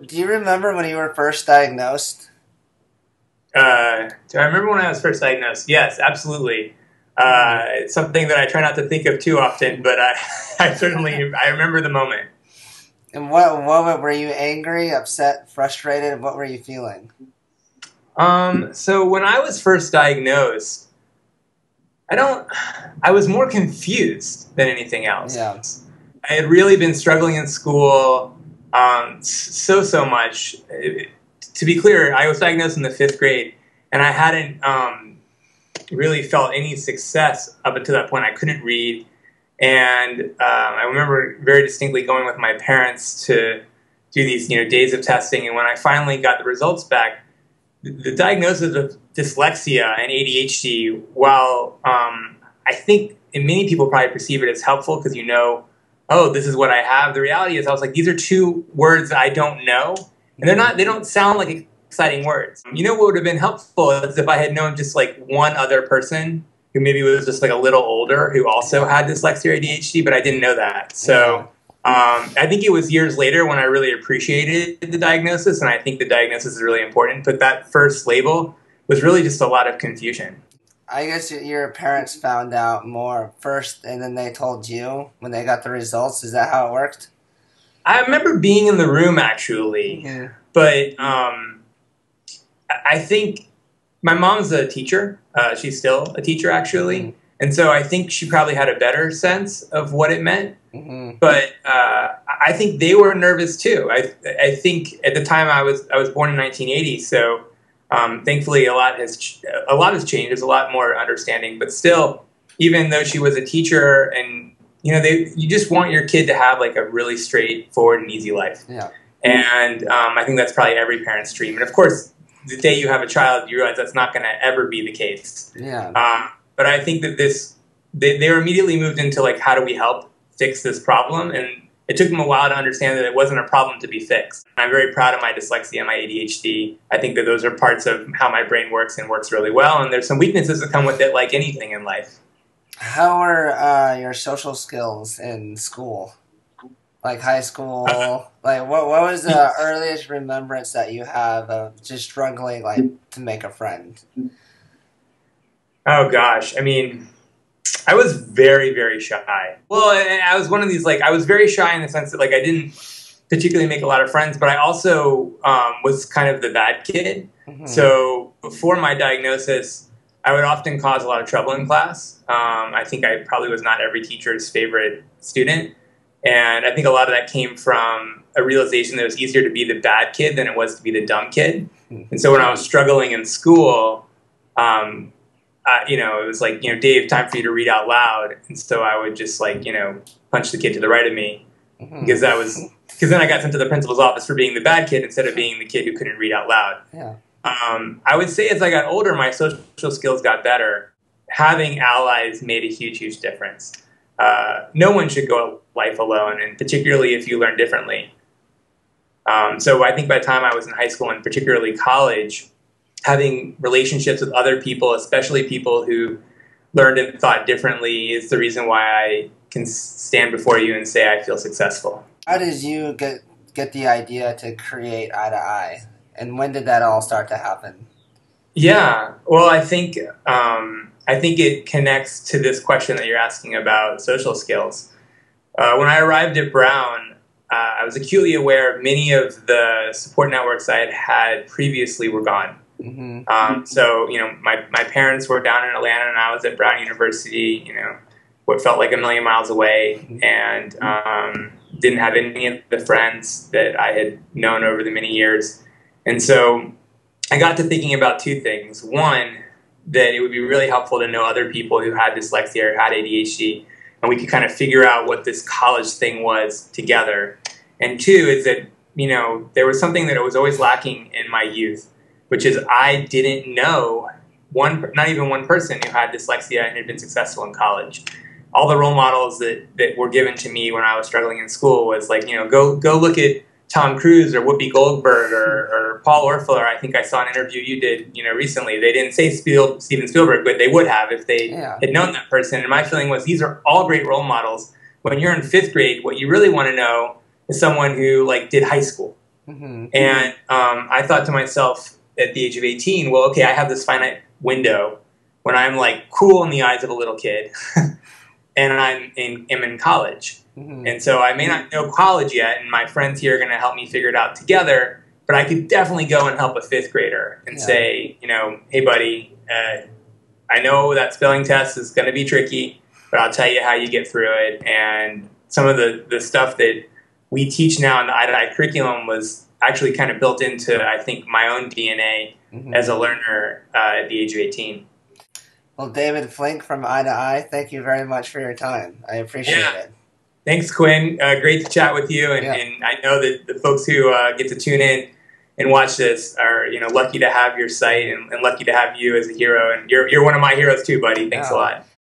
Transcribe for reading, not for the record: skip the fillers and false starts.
Do you remember when you were first diagnosed? Do I remember when I was first diagnosed? Yes, absolutely. It's something that I try not to think of too often, but I certainly I remember the moment. And what were you angry, upset, frustrated? What were you feeling? So when I was first diagnosed, I don't. I was more confused than anything else. Yeah. I had really been struggling in school, so much. To be clear, I was diagnosed in the fifth grade, and I hadn't really felt any success up until that point. I couldn't read, and I remember very distinctly going with my parents to do these, days of testing. And when I finally got the results back, the diagnosis of dyslexia and ADHD, while I think many people probably perceive it as helpful because oh, this is what I have. The reality is, I was like, these are two words I don't know, and they don't sound like exciting words. What would have been helpful is if I had known just like one other person who maybe was just like a little older who also had dyslexia or ADHD, but I didn't know that. So I think it was years later when I really appreciated the diagnosis, and I think the diagnosis is really important. But that first label was really just a lot of confusion. I guess your parents found out more first, and then they told you when they got the results. Is that how it worked? I remember being in the room actually, but I think my mom's a teacher. She's still a teacher actually, and so I think she probably had a better sense of what it meant. But I think they were nervous too. I think at the time I was born in 1980, so thankfully a lot has changed. There's a lot more understanding, but still, even though she was a teacher, and you just want your kid to have like a really straightforward and easy life. Yeah. And I think that's probably every parent's dream. And of course, the day you have a child, you realize that's not going to ever be the case. Yeah. But I think that they were immediately moved into like, how do we help fix this problem? And it took them a while to understand that it wasn't a problem to be fixed. I'm very proud of my dyslexia and my ADHD. I think that those are parts of how my brain works and works really well. And there's some weaknesses that come with it, like anything in life. How were your social skills in school? Like high school? Like what was the earliest remembrance that you have of just struggling like to make a friend? Oh gosh, I mean, I was very, very shy. Well, and I was one of these, like, I was very shy in the sense that, like, I didn't particularly make a lot of friends, but I also was kind of the bad kid. So before my diagnosis, I would often cause a lot of trouble in class. I think I probably was not every teacher's favorite student. And I think a lot of that came from a realization that it was easier to be the bad kid than it was to be the dumb kid. And so when I was struggling in school, it was like, Dave, time for you to read out loud. And so I would just like, punch the kid to the right of me because then I got sent to the principal's office for being the bad kid instead of being the kid who couldn't read out loud. Yeah. I would say as I got older, my social skills got better. Having allies made a huge, huge difference. No one should go life alone, and particularly if you learn differently. So I think by the time I was in high school and particularly college, having relationships with other people, especially people who learned and thought differently, is the reason why I can stand before you and say I feel successful. How did you get the idea to create Eye to Eye? And when did that all start to happen? Yeah, well, I think it connects to this question that you're asking about social skills. When I arrived at Brown, I was acutely aware of many of the support networks I had previously were gone. So, my parents were down in Atlanta and I was at Brown University, what felt like a million miles away, and didn't have any of the friends that I had known over the many years. And so I got to thinking about two things. One, that it would be really helpful to know other people who had dyslexia or had ADHD, and we could kind of figure out what this college thing was together. And two is that, there was something that was always lacking in my youth, which is I didn't know not even one person who had dyslexia and had been successful in college. All the role models that were given to me when I was struggling in school was like, go look at Tom Cruise or Whoopi Goldberg or Paul Orfalea. I think I saw an interview you did, recently. They didn't say Steven Spielberg, but they would have if they had known that person. And my feeling was these are all great role models. When you're in fifth grade, what you really want to know is someone who like did high school. Mm-hmm. And I thought to myself at the age of 18, well, okay, I have this finite window when I'm like cool in the eyes of a little kid and am in college. Mm-hmm. And so I may not know college yet, and my friends here are going to help me figure it out together, but I could definitely go and help a fifth grader and say, hey, buddy, I know that spelling test is going to be tricky, but I'll tell you how you get through it. And some of the stuff that we teach now in the I curriculum was actually kind of built into, I think, my own DNA as a learner at the age of 18. Well, David Flink from Eye to Eye, thank you very much for your time. I appreciate it. Thanks, Quinn. Great to chat with you. And I know that the folks who get to tune in and watch this are, lucky to have your site and lucky to have you as a hero. And you're one of my heroes too, buddy. Thanks a lot.